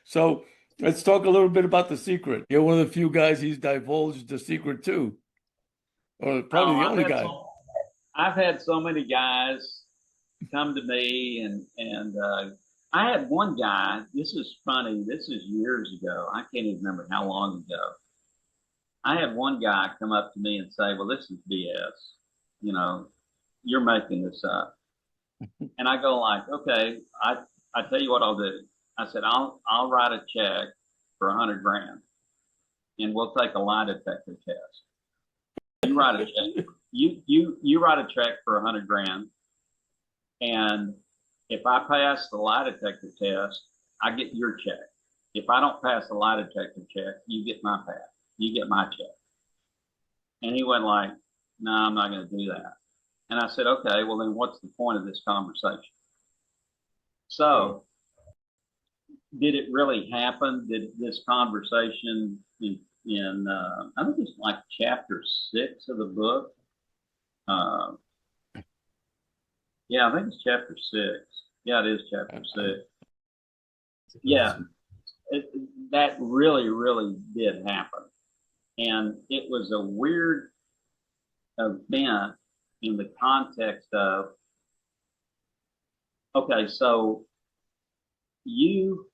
So let's talk a little bit about the secret. You're one of the few guys he's divulged the secret to, or probably Oh, the only guy. I've had so many guys come to me, and I had one guy. This is funny. This is years ago. I can't even remember how long ago. I had one guy come up to me and say, "Well, this is BS. You know, you're making this up." And I go like, "Okay, I tell you what I'll do." I said, "I'll write a check for 100 grand, and we'll take a lie detector test. You write a check. You write a check for 100 grand, and if I pass the lie detector test, I get your check. If I don't pass the lie detector check, you get my pass. You get my check." And he went like, "No, I'm not going to do that." And I said, "Okay, well then what's the point of this conversation?" So did it really happen? Did this conversation in I think it's like chapter 6 of the book. Uh, yeah, I think it's chapter 6. Yeah, it is chapter 6. Yeah, it, that really, really did happen. And it was a weird event in the context of, okay, so you,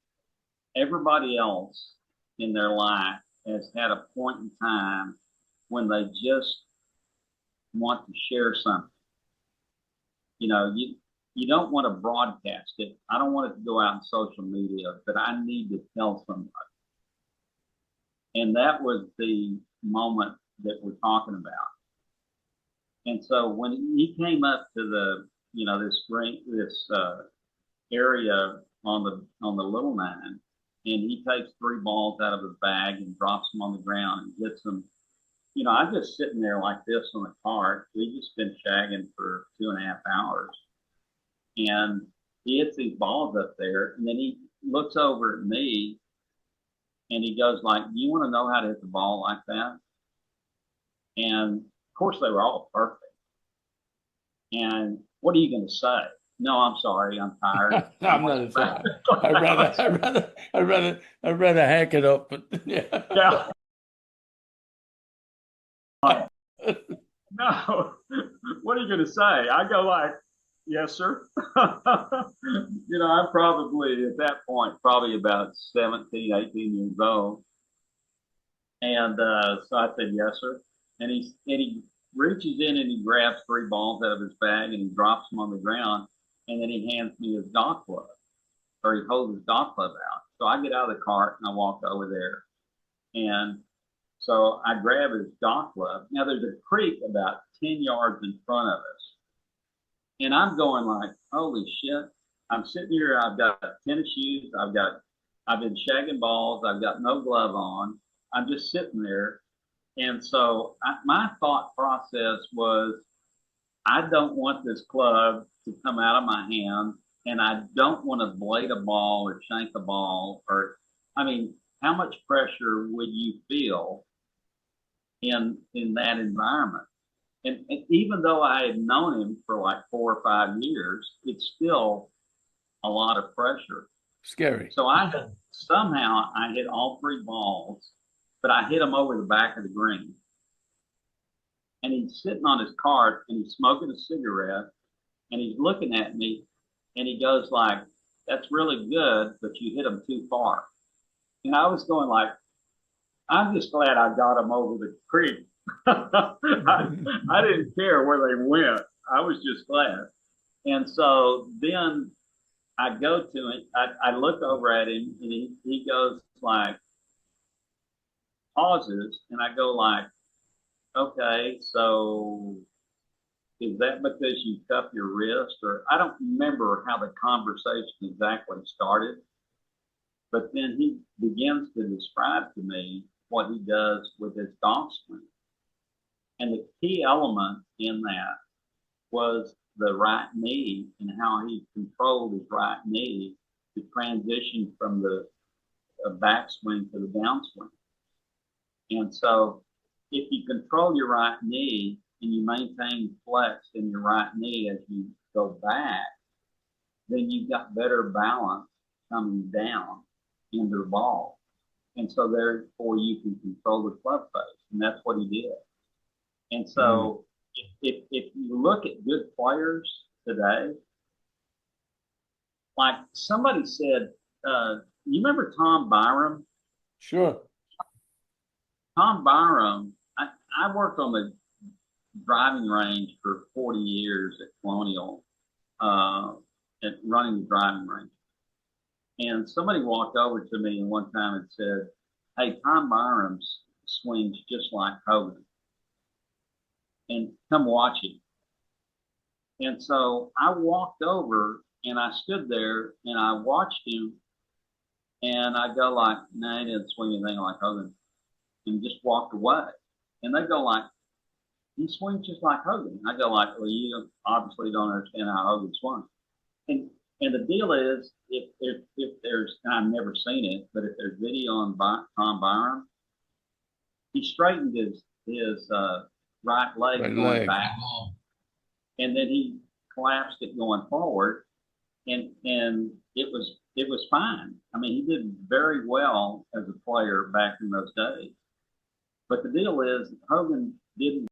everybody else in their life has had a point in time when they just want to share something. You know, you don't want to broadcast it. I don't want it to go out on social media, but I need to tell somebody. And that was the moment that we're talking about. And so when he came up to the, this area on the little nine, and he takes 3 balls out of his bag and drops them on the ground and gets them. I'm just sitting there like this on the cart. We just been shagging for 2.5 hours, and he hits these balls up there, and then he looks over at me, and he goes like, "Do you want to know how to hit the ball like that?" And of course, they were all perfect. And what are you going to say? "No, I'm sorry, I'm tired." I'm not sorry. I'd rather hack it up, but yeah. Yeah. No, what are you going to say? I go like, "Yes, sir." I'm probably at that point, probably about 17, 18 years old. And so I said, "Yes, sir." And he reaches in and he grabs 3 balls out of his bag and he drops them on the ground. And then he hands me his golf club, or he holds his golf club out. So I get out of the cart and I walk over there. And so I grab his golf club. Now there's a creek about 10 yards in front of us. And I'm going like, holy shit. I'm sitting here, I've got tennis shoes, I've been shagging balls, I've got no glove on. I'm just sitting there. And so my thought process was, I don't want this club to come out of my hand, and I don't want to blade a ball or shank a ball, or, I mean, how much pressure would you feel in that environment? And even though I had known him for like 4 or 5 years, it's still a lot of pressure. Scary. So somehow I hit all 3 balls, but I hit them over the back of the green. And he's sitting on his cart and he's smoking a cigarette and he's looking at me and he goes like, "That's really good, but you hit them too far." And I was going like, "I'm just glad I got them over the creek." I didn't care where they went. I was just glad. And so then I go to him, I look over at him and he goes like, pauses, and I go like, "Okay, so is that because you cuffed your wrist?" Or I don't remember how the conversation exactly started, but then he begins to describe to me what he does with his downswing. And the key element in that was the right knee and how he controlled his right knee to transition from the backswing to the downswing. And so if you control your right knee and you maintain flex in your right knee as you go back, then you've got better balance coming down. into the ball. And so therefore you can control the club face. And that's what he did. And so if you look at good players today, like somebody said, you remember Tom Byram? Sure. Tom Byram, I worked on the driving range for 40 years at Colonial, at running the driving range. And somebody walked over to me and one time and said, "Hey, Tom Byram's swings just like Hogan. And come watch him." And so I walked over and I stood there and I watched him and I go like, "Nah, he didn't swing anything like Hogan," and just walked away. And they go like, "He swings just like Hogan." I go like, "Well, you obviously don't understand how Hogan swung." And the deal is, if there's, and I've never seen it, but if there's video on Tom Byram, he straightened his right leg Right going leg. back, and then he collapsed it going forward, and it was fine. I mean, he did very well as a player back in those days. But the deal is, Hogan didn't